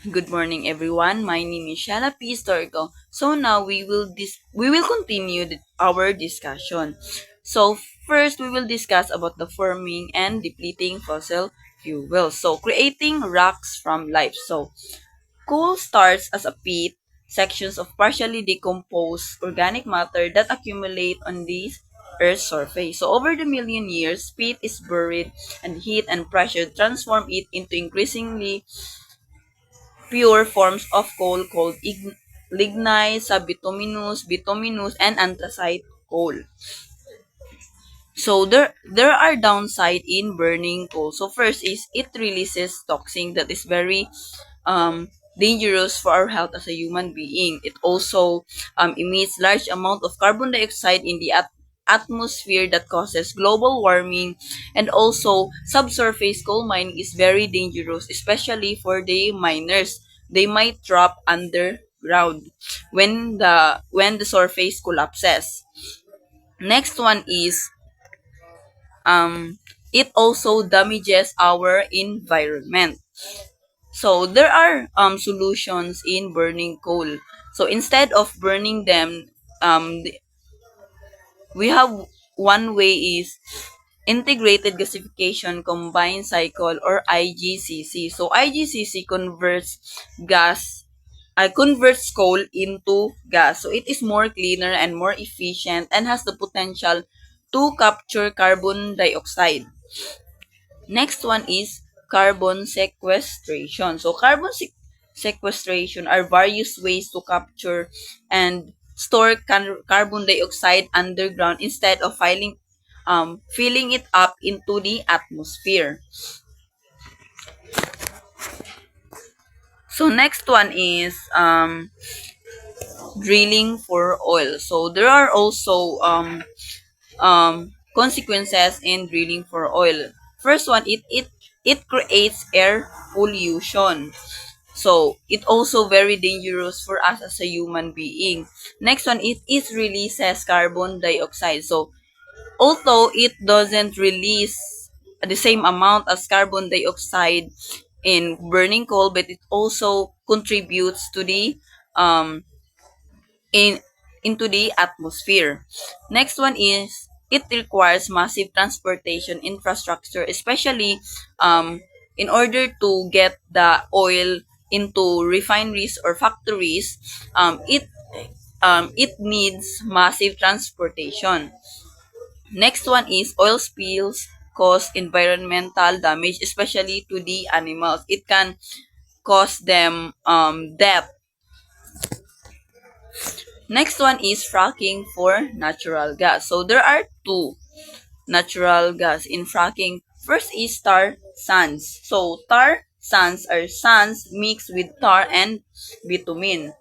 Good morning, everyone. My name is Sheila P. Estorco. So now we will continue our discussion. So first, we will discuss about the forming and depleting fossil fuels. So creating rocks from life. So coal starts as a pit, sections of partially decomposed organic matter that accumulate on the Earth's surface. So over the million years, pit is buried, and heat and pressure transform it into increasingly pure forms of coal called lignite, bituminous, and anthracite coal. So there are downside in burning coal. So first is it releases toxin that is very dangerous for our health as a human being. It also emits large amount of carbon dioxide in the atmosphere that causes global warming, and also subsurface coal mining is very dangerous, especially for the miners. They might drop underground when the surface collapses. Next one is um, it also damages our environment. So there are solutions in burning coal. So instead of burning them, we have one way is integrated gasification combined cycle or IGCC. So IGCC converts coal into gas. So it is more cleaner and more efficient and has the potential to capture carbon dioxide. Next one is carbon sequestration. So sequestration are various ways to capture and store carbon dioxide underground instead of filling it up into the atmosphere. So next one is drilling for oil. So there are also consequences in drilling for oil. First one, it creates air pollution. So it also very dangerous for us as a human being. Next one, it releases carbon dioxide. So although it doesn't release the same amount as carbon dioxide in burning coal, but it also contributes to the um in into the atmosphere. Next one is it requires massive transportation infrastructure, especially in order to get the oil into refineries or factories. It needs massive transportation. Next one is oil spills cause environmental damage, especially to the animals. It can cause them death. Next one is fracking for natural gas. So there are two natural gas in fracking. First is tar sands. So tar sands are sands mixed with tar and bitumen.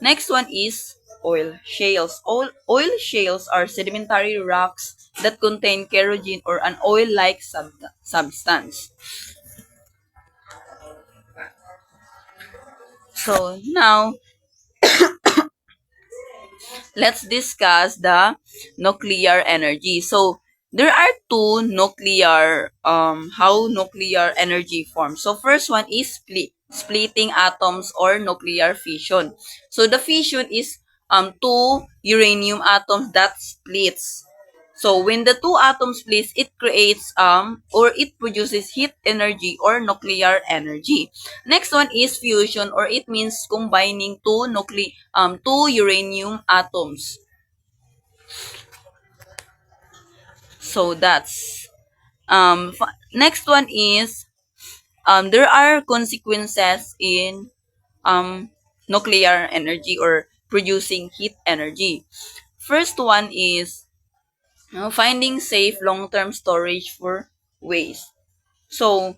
Next one is oil shales. Oil shales are sedimentary rocks that contain kerosene or an oil-like substance. So now let's discuss the nuclear energy. So there are two nuclear how nuclear energy forms. So first one is splitting atoms or nuclear fission. So the fission is two uranium atoms that splits. So when the two atoms split, it creates or it produces heat energy or nuclear energy. Next one is fusion, or it means combining two uranium atoms. So that's next one is there are consequences in nuclear energy or producing heat energy. First one is finding safe long-term storage for waste. So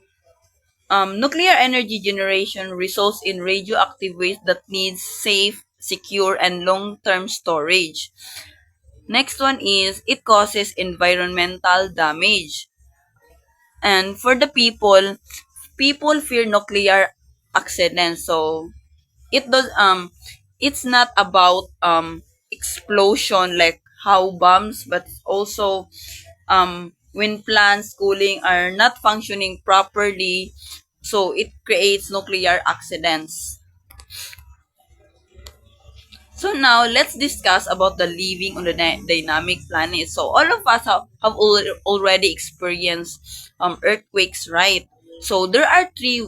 nuclear energy generation results in radioactive waste that needs safe, secure, and long-term storage. Next one is it causes environmental damage. And for the people fear nuclear accidents. So it does it's not about explosion like how bombs, but also when plants cooling are not functioning properly, so it creates nuclear accidents. So now let's discuss about the living on the dynamic planet. So all of us have already experienced earthquakes, right? So there are three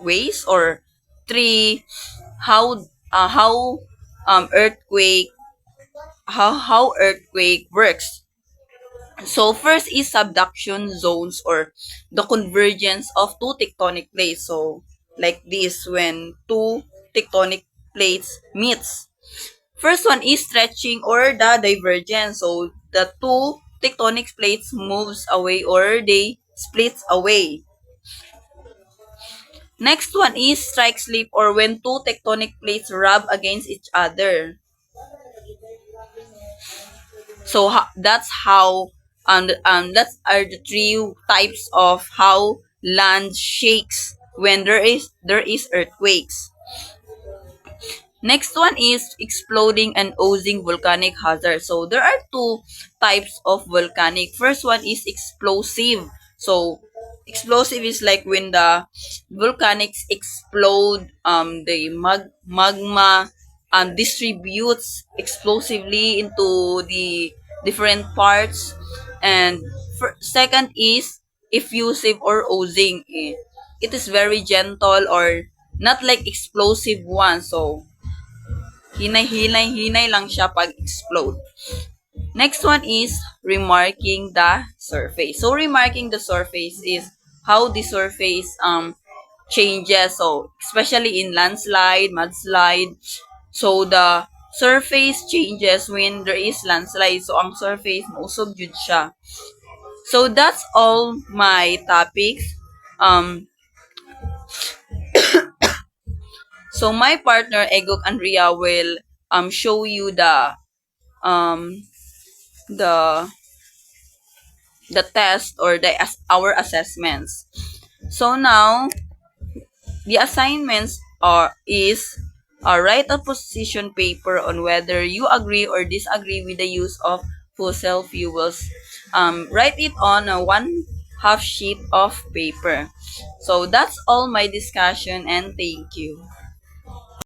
ways, or three how earthquake how earthquake works. So first is subduction zones, or the convergence of two tectonic plates. So like this, when two tectonic plates meets. First one is stretching, or the divergence. So the two tectonic plates moves away, or they splits away. Next one is strike slip, or when two tectonic plates rub against each other. So that's how that's are the three types of how land shakes when there is earthquakes. Next one is exploding and oozing volcanic hazard. So there are two types of volcanic. First one is explosive. So explosive is like when the volcanics explode, the magma distributes explosively into the different parts. And second is effusive or oozing. It is very gentle, or not like explosive one. So hinay lang siya pag explode. Next one is remarking the surface. So remarking the surface is how the surface changes. So especially in landslide, mudslide. So the surface changes when there is landslide. So ang surface mausog jud siya. So that's all my topics. So my partner Egok and Ria will show you um the test, or our assessments. So now the assignments write a position paper on whether you agree or disagree with the use of fossil fuels. Write it on a one half sheet of paper. So that's all my discussion, and thank you.